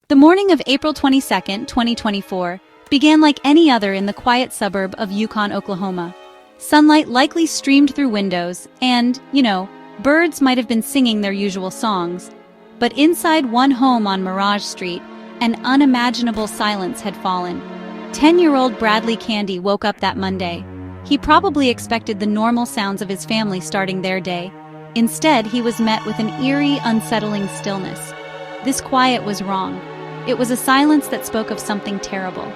The morning of April 22, 2024, began like any other in the quiet suburb of Yukon, Oklahoma. Sunlight likely streamed through windows, and, birds might have been singing their usual songs. But inside one home on Mirage Street, an unimaginable silence had fallen. 10-year-old Bradley Candy woke up that Monday. He probably expected the normal sounds of his family starting their day. Instead, he was met with an eerie, unsettling stillness. This quiet was wrong. It was a silence that spoke of something terrible.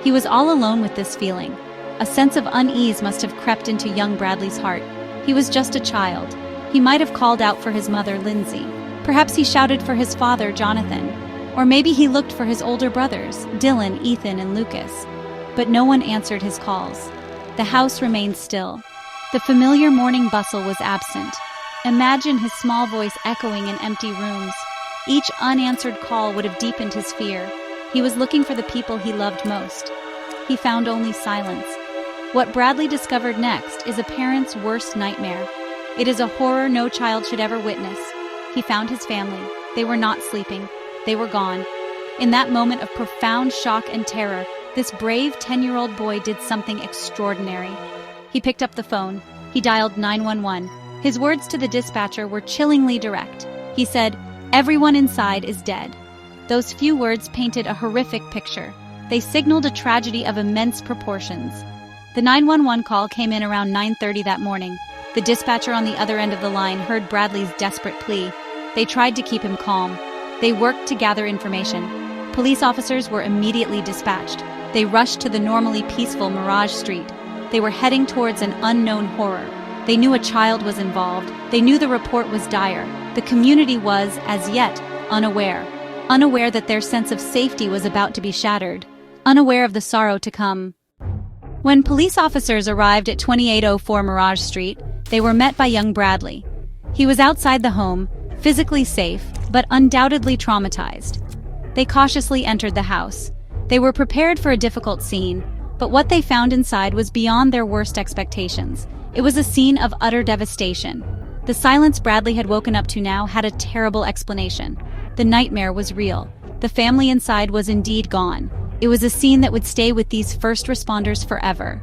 He was all alone with this feeling. A sense of unease must have crept into young Bradley's heart. He was just a child. He might have called out for his mother, Lindsay. Perhaps he shouted for his father, Jonathan. Or maybe he looked for his older brothers, Dylan, Ethan, and Lucas. But no one answered his calls. The house remained still. The familiar morning bustle was absent. Imagine his small voice echoing in empty rooms. Each unanswered call would have deepened his fear. He was looking for the people he loved most. He found only silence. What Bradley discovered next is a parent's worst nightmare. It is a horror no child should ever witness. He found his family. They were not sleeping. They were gone. In that moment of profound shock and terror, this brave 10-year-old boy did something extraordinary. He picked up the phone. He dialed 911. His words to the dispatcher were chillingly direct. He said, "Everyone inside is dead." Those few words painted a horrific picture. They signaled a tragedy of immense proportions. The 911 call came in around 9:30 that morning. The dispatcher on the other end of the line heard Bradley's desperate plea. They tried to keep him calm. They worked to gather information. Police officers were immediately dispatched. They rushed to the normally peaceful Mirage Street. They were heading towards an unknown horror. They knew a child was involved. They knew the report was dire. The community was, as yet, unaware that their sense of safety was about to be shattered, unaware of the sorrow to come. When police officers arrived at 2804 Mirage Street, they were met by young Bradley. He was outside the home, physically safe, but undoubtedly traumatized. They cautiously entered the house. They were prepared for a difficult scene, but what they found inside was beyond their worst expectations. It was a scene of utter devastation. The silence Bradley had woken up to now had a terrible explanation. The nightmare was real. The family inside was indeed gone. It was a scene that would stay with these first responders forever.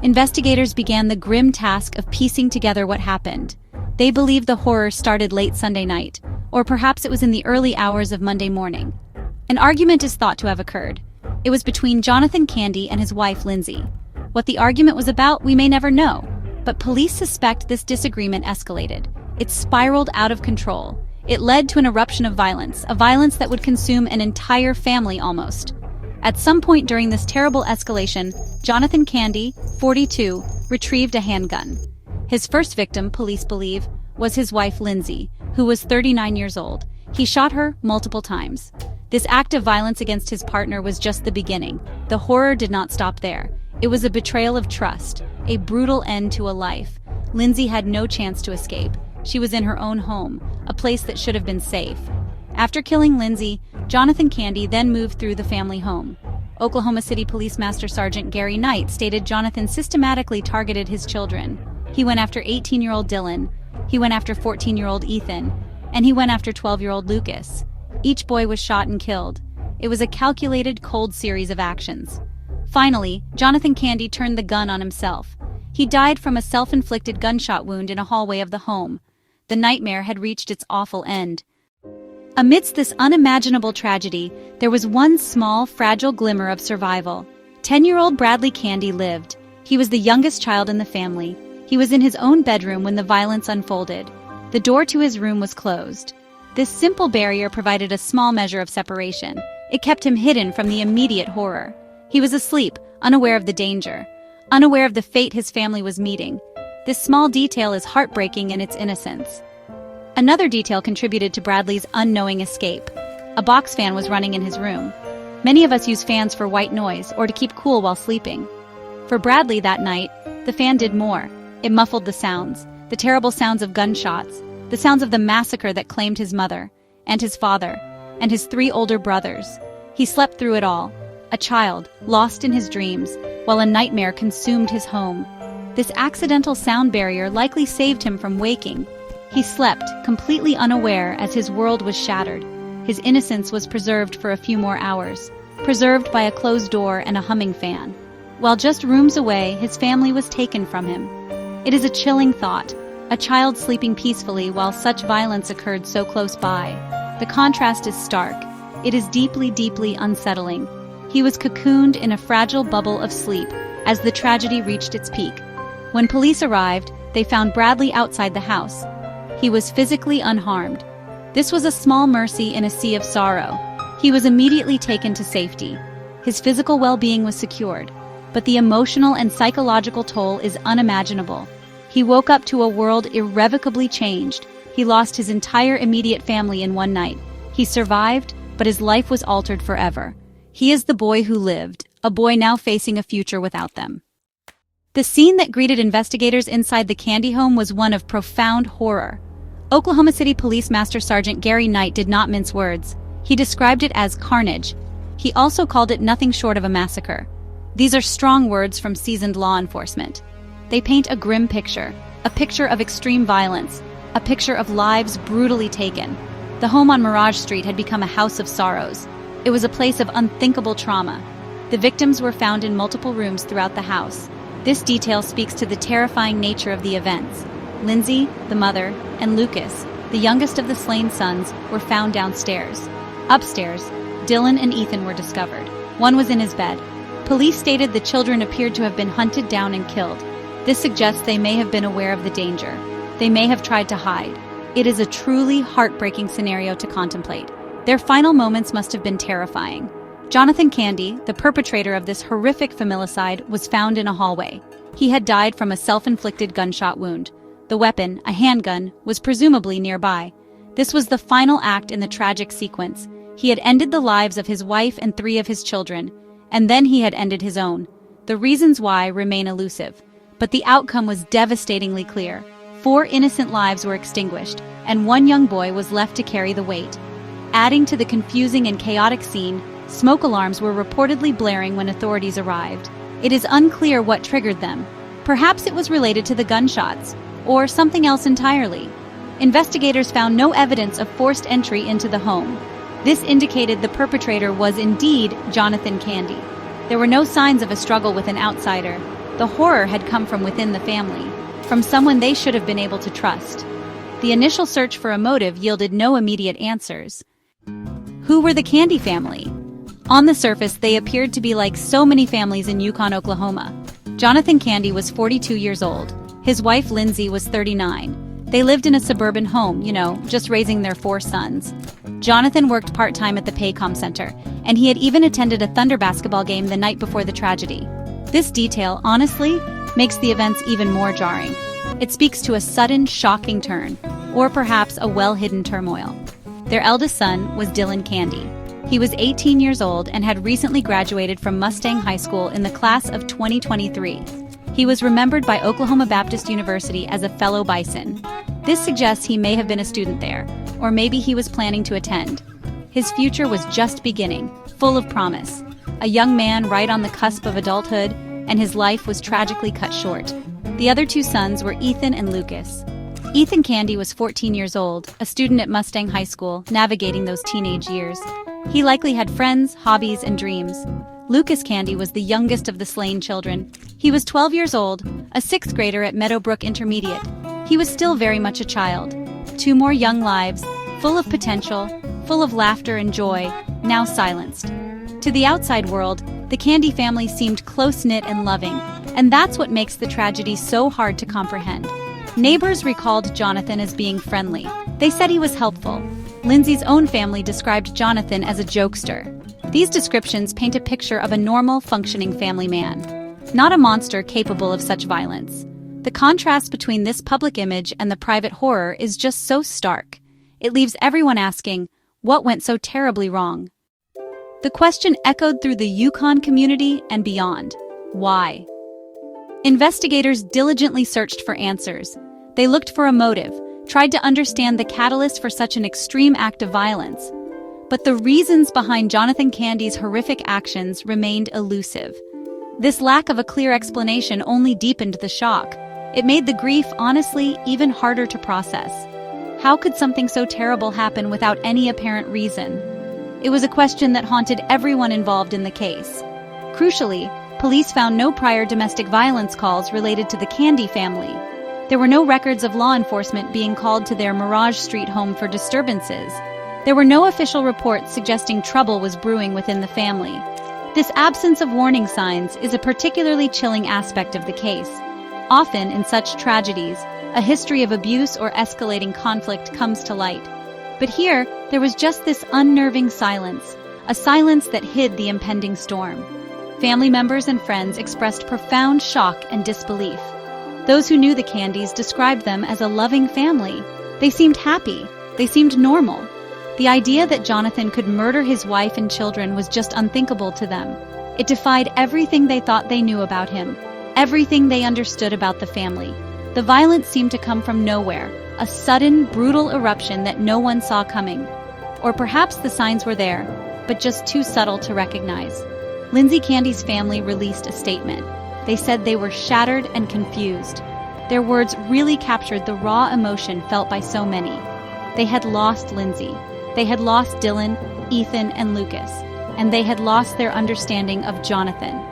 Investigators began the grim task of piecing together what happened. They believed the horror started late Sunday night, or perhaps it was in the early hours of Monday morning. An argument is thought to have occurred. It was between Jonathan Candy and his wife, Lindsay. What the argument was about, we may never know, but police suspect this disagreement escalated. It spiraled out of control. It led to an eruption of violence, a violence that would consume an entire family almost. At some point during this terrible escalation, Jonathan Candy, 42, retrieved a handgun. His first victim, police believe, was his wife Lindsay, who was 39 years old. He shot her multiple times. This act of violence against his partner was just the beginning. The horror did not stop there. It was a betrayal of trust, a brutal end to a life. Lindsay had no chance to escape. She was in her own home, a place that should have been safe. After killing Lindsay, Jonathan Candy then moved through the family home. Oklahoma City Police Master Sergeant Gary Knight stated Jonathan systematically targeted his children. He went after 18-year-old Dylan, he went after 14-year-old Ethan, and he went after 12-year-old Lucas. Each boy was shot and killed. It was a calculated, cold series of actions. Finally, Jonathan Candy turned the gun on himself. He died from a self-inflicted gunshot wound in a hallway of the home. The nightmare had reached its awful end. Amidst this unimaginable tragedy, there was one small, fragile glimmer of survival. 10-year-old Bradley Candy lived. He was the youngest child in the family. He was in his own bedroom when the violence unfolded. The door to his room was closed. This simple barrier provided a small measure of separation. It kept him hidden from the immediate horror. He was asleep, unaware of the danger, unaware of the fate his family was meeting. This small detail is heartbreaking in its innocence. Another detail contributed to Bradley's unknowing escape. A box fan was running in his room. Many of us use fans for white noise or to keep cool while sleeping. For Bradley that night, the fan did more. It muffled the sounds, the terrible sounds of gunshots, the sounds of the massacre that claimed his mother, and his father, and his 3 older brothers. He slept through it all, a child, lost in his dreams, while a nightmare consumed his home. This accidental sound barrier likely saved him from waking. He slept, completely unaware as his world was shattered. his innocence was preserved for a few more hours, preserved by a closed door and a humming fan. While just rooms away, his family was taken from him. It is a chilling thought, a child sleeping peacefully while such violence occurred so close by. The contrast is stark. It is deeply, deeply unsettling. He was cocooned in a fragile bubble of sleep as the tragedy reached its peak. When police arrived, they found Bradley outside the house. He was physically unharmed. This was a small mercy in a sea of sorrow. He was immediately taken to safety. His physical well-being was secured, but the emotional and psychological toll is unimaginable. He woke up to a world irrevocably changed. He lost his entire immediate family in one night. He survived, but his life was altered forever. He is the boy who lived, a boy now facing a future without them. The scene that greeted investigators inside the Candy home was one of profound horror. Oklahoma City Police Master Sergeant Gary Knight did not mince words. He described it as carnage. He also called it nothing short of a massacre. These are strong words from seasoned law enforcement. They paint a grim picture, a picture of extreme violence, a picture of lives brutally taken. The home on Mirage Street had become a house of sorrows. It was a place of unthinkable trauma. The victims were found in multiple rooms throughout the house. This detail speaks to the terrifying nature of the events. Lindsay, the mother, and Lucas, the youngest of the slain sons, were found downstairs. Upstairs, Dylan and Ethan were discovered. One was in his bed. Police stated the children appeared to have been hunted down and killed. This suggests they may have been aware of the danger. They may have tried to hide. It is a truly heartbreaking scenario to contemplate. Their final moments must have been terrifying. Jonathan Candy, the perpetrator of this horrific familicide, was found in a hallway. He had died from a self-inflicted gunshot wound. The weapon, a handgun, was presumably nearby. This was the final act in the tragic sequence. He had ended the lives of his wife and 3 of his children, and then he had ended his own. The reasons why remain elusive, but the outcome was devastatingly clear. 4 innocent lives were extinguished, and 1 young boy was left to carry the weight. Adding to the confusing and chaotic scene, smoke alarms were reportedly blaring when authorities arrived. It is unclear what triggered them. Perhaps it was related to the gunshots, or something else entirely. Investigators found no evidence of forced entry into the home. This indicated the perpetrator was indeed Jonathan Candy. There were no signs of a struggle with an outsider. The horror had come from within the family, from someone they should have been able to trust. The initial search for a motive yielded no immediate answers. Who were the Candy family? On the surface, they appeared to be like so many families in Yukon, Oklahoma. Jonathan Candy was 42 years old. His wife, Lindsay, was 39. They lived in a suburban home, just raising their 4 sons. Jonathan worked part-time at the Paycom Center, and he had even attended a Thunder basketball game the night before the tragedy. This detail, honestly, makes the events even more jarring. It speaks to a sudden, shocking turn, or perhaps a well-hidden turmoil. Their eldest son was Dylan Candy. He was 18 years old and had recently graduated from Mustang High School in the class of 2023. He was remembered by Oklahoma Baptist University as a fellow Bison. This suggests he may have been a student there, or maybe he was planning to attend. His future was just beginning, full of promise. A young man right on the cusp of adulthood, and his life was tragically cut short. The other 2 sons were Ethan and Lucas. Ethan Candy was 14 years old, a student at Mustang High School, navigating those teenage years. He likely had friends, hobbies, and dreams. Lucas Candy was the youngest of the slain children. He was 12 years old, a 6th grader at Meadowbrook Intermediate. He was still very much a child. 2 more young lives, full of potential, full of laughter and joy, now silenced. To the outside world, the Candy family seemed close-knit and loving, and that's what makes the tragedy so hard to comprehend. Neighbors recalled Jonathan as being friendly. They said he was helpful. Lindsay's own family described Jonathan as a jokester. These descriptions paint a picture of a normal, functioning family man, not a monster capable of such violence. The contrast between this public image and the private horror is just so stark. It leaves everyone asking, what went so terribly wrong? The question echoed through the Yukon community and beyond. Why? Investigators diligently searched for answers. They looked for a motive, tried to understand the catalyst for such an extreme act of violence. But the reasons behind Jonathan Candy's horrific actions remained elusive. This lack of a clear explanation only deepened the shock. It made the grief, honestly, even harder to process. How could something so terrible happen without any apparent reason? It was a question that haunted everyone involved in the case. Crucially, police found no prior domestic violence calls related to the Candy family. There were no records of law enforcement being called to their Mirage Street home for disturbances. There were no official reports suggesting trouble was brewing within the family. This absence of warning signs is a particularly chilling aspect of the case. Often, in such tragedies, a history of abuse or escalating conflict comes to light. But here, there was just this unnerving silence, a silence that hid the impending storm. Family members and friends expressed profound shock and disbelief. Those who knew the Candys described them as a loving family. They seemed happy. They seemed normal. The idea that Jonathan could murder his wife and children was just unthinkable to them. It defied everything they thought they knew about him, everything they understood about the family. The violence seemed to come from nowhere, a sudden, brutal eruption that no one saw coming. Or perhaps the signs were there, but just too subtle to recognize. Lindsay Candy's family released a statement. They said they were shattered and confused. Their words really captured the raw emotion felt by so many. They had lost Lindsay. They had lost Dylan, Ethan, and Lucas. And they had lost their understanding of Jonathan.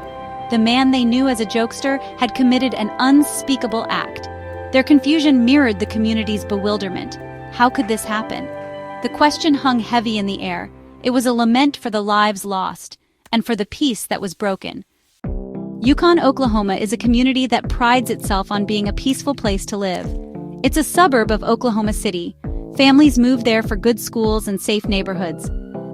The man they knew as a jokester had committed an unspeakable act. Their confusion mirrored the community's bewilderment. How could this happen? The question hung heavy in the air. It was a lament for the lives lost, and for the peace that was broken. Yukon, Oklahoma is a community that prides itself on being a peaceful place to live. It's a suburb of Oklahoma City. Families move there for good schools and safe neighborhoods.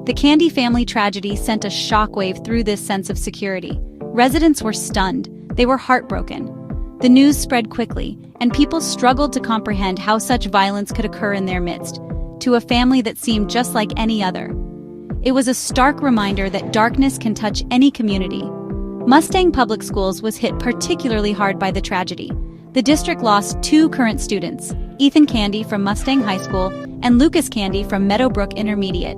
The Candy family tragedy sent a shockwave through this sense of security. Residents were stunned. They were heartbroken. The news spread quickly, and people struggled to comprehend how such violence could occur in their midst, to a family that seemed just like any other. It was a stark reminder that darkness can touch any community. Mustang Public Schools was hit particularly hard by the tragedy. The district lost 2 current students, Ethan Candy from Mustang High School and Lucas Candy from Meadowbrook Intermediate.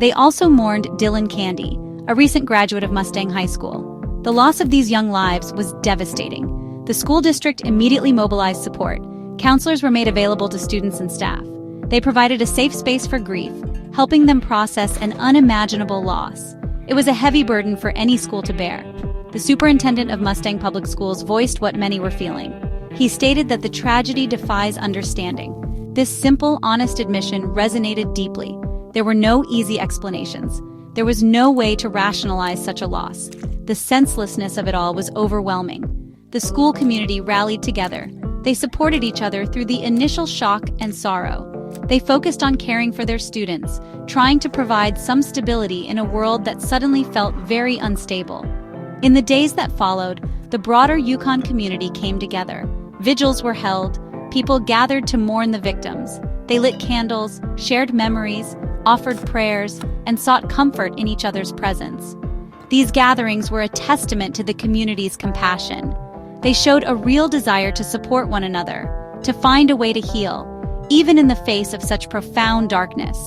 They also mourned Dylan Candy, a recent graduate of Mustang High School. The loss of these young lives was devastating. The school district immediately mobilized support. Counselors were made available to students and staff. They provided a safe space for grief, helping them process an unimaginable loss. It was a heavy burden for any school to bear. The superintendent of Mustang Public Schools voiced what many were feeling. He stated that the tragedy defies understanding. This simple, honest admission resonated deeply. There were no easy explanations. There was no way to rationalize such a loss. The senselessness of it all was overwhelming. The school community rallied together. They supported each other through the initial shock and sorrow. They focused on caring for their students, trying to provide some stability in a world that suddenly felt very unstable. In the days that followed, the broader Yukon community came together. Vigils were held. People gathered to mourn the victims. They lit candles, shared memories, offered prayers, and sought comfort in each other's presence. These gatherings were a testament to the community's compassion. They showed a real desire to support one another, to find a way to heal, even in the face of such profound darkness.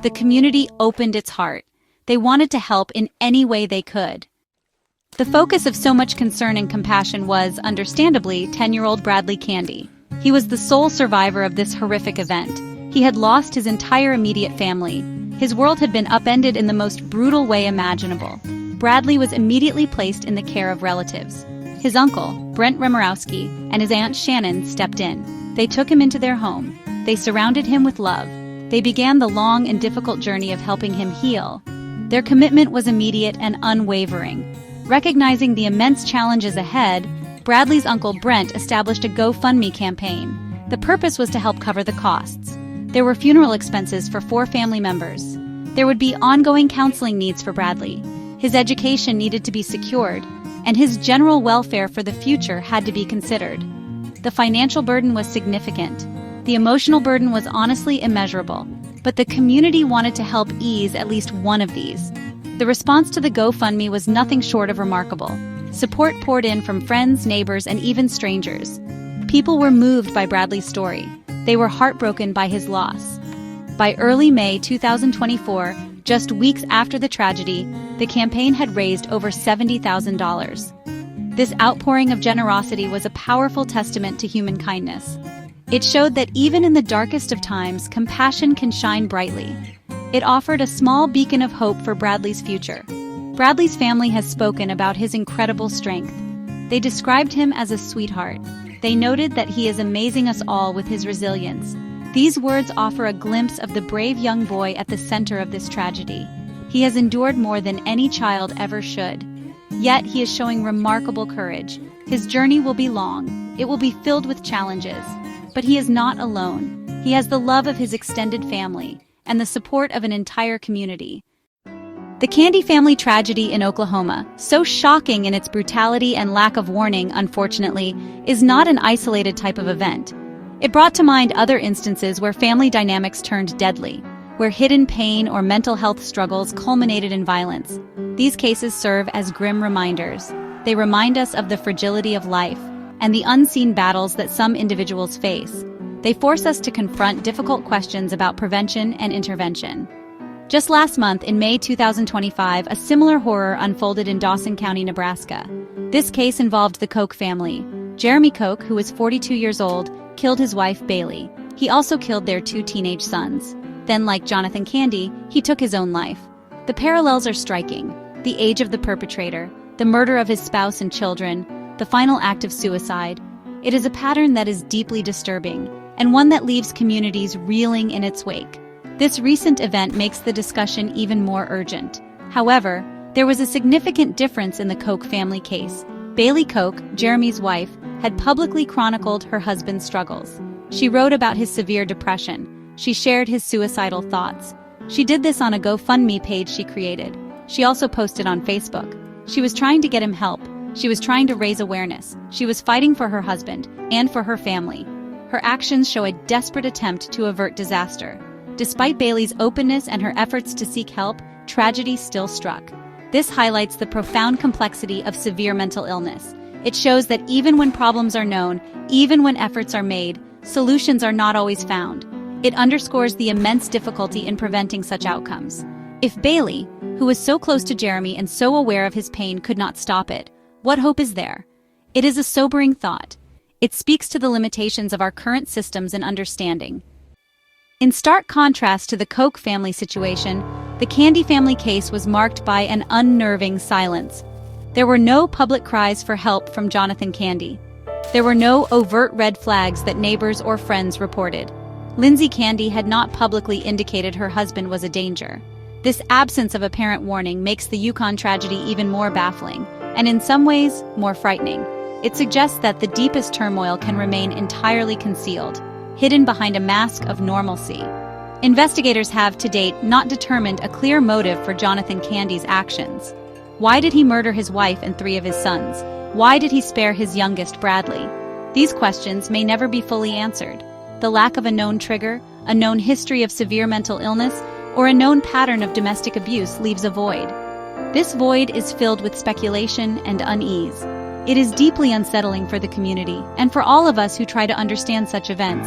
The community opened its heart. They wanted to help in any way they could. The focus of so much concern and compassion was, understandably, 10-year-old Bradley Candy. He was the sole survivor of this horrific event. He had lost his entire immediate family. His world had been upended in the most brutal way imaginable. Bradley was immediately placed in the care of relatives. His uncle, Brent Remorowski, and his aunt Shannon stepped in. They took him into their home. They surrounded him with love. They began the long and difficult journey of helping him heal. Their commitment was immediate and unwavering. Recognizing the immense challenges ahead, Bradley's uncle Brent established a GoFundMe campaign. The purpose was to help cover the costs. There were funeral expenses for 4 family members. There would be ongoing counseling needs for Bradley. His education needed to be secured, and his general welfare for the future had to be considered. The financial burden was significant. The emotional burden was honestly immeasurable, but the community wanted to help ease at least one of these. The response to the GoFundMe was nothing short of remarkable. Support poured in from friends, neighbors, and even strangers. People were moved by Bradley's story. They were heartbroken by his loss. By early May 2024, just weeks after the tragedy, the campaign had raised over $70,000. This outpouring of generosity was a powerful testament to human kindness. It showed that even in the darkest of times, compassion can shine brightly. It offered a small beacon of hope for Bradley's future. Bradley's family has spoken about his incredible strength. They described him as a sweetheart. They noted that he is amazing us all with his resilience. These words offer a glimpse of the brave young boy at the center of this tragedy. He has endured more than any child ever should. Yet he is showing remarkable courage. His journey will be long. It will be filled with challenges. But he is not alone. He has the love of his extended family and the support of an entire community. The Candy family tragedy in Oklahoma, so shocking in its brutality and lack of warning, unfortunately, is not an isolated type of event. It brought to mind other instances where family dynamics turned deadly, where hidden pain or mental health struggles culminated in violence. These cases serve as grim reminders. They remind us of the fragility of life and the unseen battles that some individuals face. They force us to confront difficult questions about prevention and intervention. Just last month, in May 2025, a similar horror unfolded in Dawson County, Nebraska. This case involved the Koch family. Jeremy Koch, who was 42 years old, killed his wife, Bailey. He also killed their 2 teenage sons. Then, like Jonathan Candy, he took his own life. The parallels are striking. The age of the perpetrator, the murder of his spouse and children, the final act of suicide. It is a pattern that is deeply disturbing, and one that leaves communities reeling in its wake. This recent event makes the discussion even more urgent. However, there was a significant difference in the Koch family case. Bailey Koch, Jeremy's wife, had publicly chronicled her husband's struggles. She wrote about his severe depression. She shared his suicidal thoughts. She did this on a GoFundMe page she created. She also posted on Facebook. She was trying to get him help. She was trying to raise awareness. She was fighting for her husband and for her family. Her actions show a desperate attempt to avert disaster. Despite Bailey's openness and her efforts to seek help, tragedy still struck. This highlights the profound complexity of severe mental illness. It shows that even when problems are known, even when efforts are made, solutions are not always found. It underscores the immense difficulty in preventing such outcomes. If Bailey, who was so close to Jeremy and so aware of his pain, could not stop it, what hope is there? It is a sobering thought. It speaks to the limitations of our current systems and understanding. In stark contrast to the Koch family situation, the Candy family case was marked by an unnerving silence. There were no public cries for help from Jonathan Candy. There were no overt red flags that neighbors or friends reported. Lindsay Candy had not publicly indicated her husband was a danger. This absence of apparent warning makes the Yukon tragedy even more baffling, and in some ways, more frightening. It suggests that the deepest turmoil can remain entirely concealed, hidden behind a mask of normalcy. Investigators have, to date, not determined a clear motive for Jonathan Candy's actions. Why did he murder his wife and 3 of his sons? Why did he spare his youngest, Bradley? These questions may never be fully answered. The lack of a known trigger, a known history of severe mental illness, or a known pattern of domestic abuse leaves a void. This void is filled with speculation and unease. It is deeply unsettling for the community, and for all of us who try to understand such events.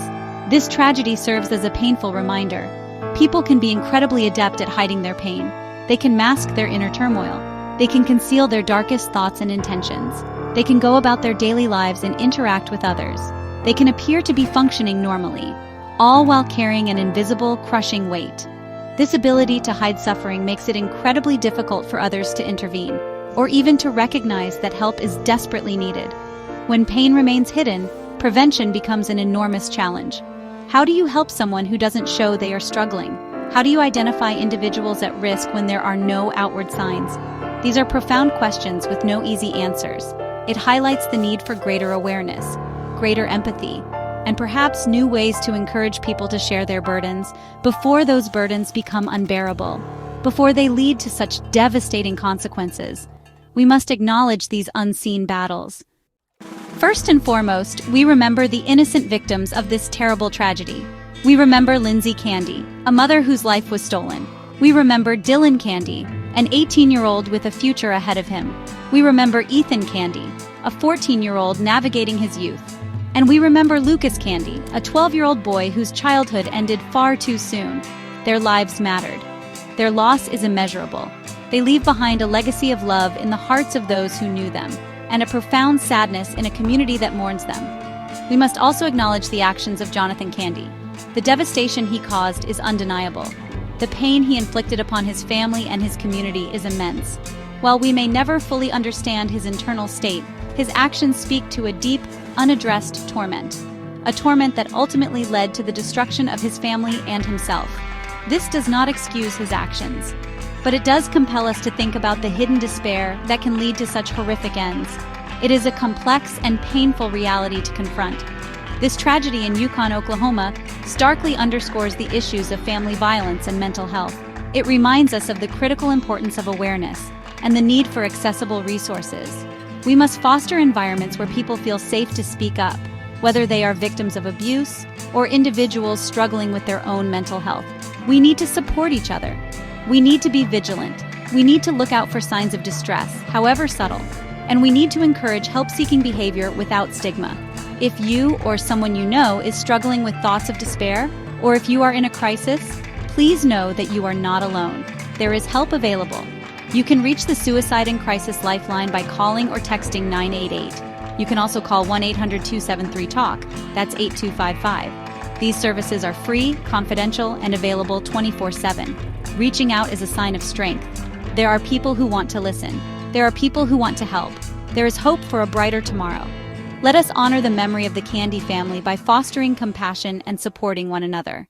This tragedy serves as a painful reminder. People can be incredibly adept at hiding their pain. They can mask their inner turmoil. They can conceal their darkest thoughts and intentions. They can go about their daily lives and interact with others. They can appear to be functioning normally, all while carrying an invisible, crushing weight. This ability to hide suffering makes it incredibly difficult for others to intervene, or even to recognize that help is desperately needed. When pain remains hidden, prevention becomes an enormous challenge. How do you help someone who doesn't show they are struggling? How do you identify individuals at risk when there are no outward signs? These are profound questions with no easy answers. It highlights the need for greater awareness, greater empathy, and perhaps new ways to encourage people to share their burdens before those burdens become unbearable, before they lead to such devastating consequences. We must acknowledge these unseen battles. First and foremost, we remember the innocent victims of this terrible tragedy. We remember Lindsay Candy, a mother whose life was stolen. We remember Dylan Candy, an 18-year-old with a future ahead of him. We remember Ethan Candy, a 14-year-old navigating his youth. And we remember Lucas Candy, a 12-year-old boy whose childhood ended far too soon. Their lives mattered. Their loss is immeasurable. They leave behind a legacy of love in the hearts of those who knew them, and a profound sadness in a community that mourns them. We must also acknowledge the actions of Jonathan Candy. The devastation he caused is undeniable. The pain he inflicted upon his family and his community is immense. While we may never fully understand his internal state, his actions speak to a deep, unaddressed torment. A torment that ultimately led to the destruction of his family and himself. This does not excuse his actions, but it does compel us to think about the hidden despair that can lead to such horrific ends. It is a complex and painful reality to confront. This tragedy in Yukon, Oklahoma, starkly underscores the issues of family violence and mental health. It reminds us of the critical importance of awareness and the need for accessible resources. We must foster environments where people feel safe to speak up, whether they are victims of abuse or individuals struggling with their own mental health. We need to support each other. We need to be vigilant. We need to look out for signs of distress, however subtle, and we need to encourage help-seeking behavior without stigma. If you or someone you know is struggling with thoughts of despair, or if you are in a crisis, please know that you are not alone. There is help available. You can reach the Suicide and Crisis Lifeline by calling or texting 988. You can also call 1-800-273-TALK, that's 8255. These services are free, confidential, and available 24/7. Reaching out is a sign of strength. There are people who want to listen. There are people who want to help. There is hope for a brighter tomorrow. Let us honor the memory of the Candy family by fostering compassion and supporting one another.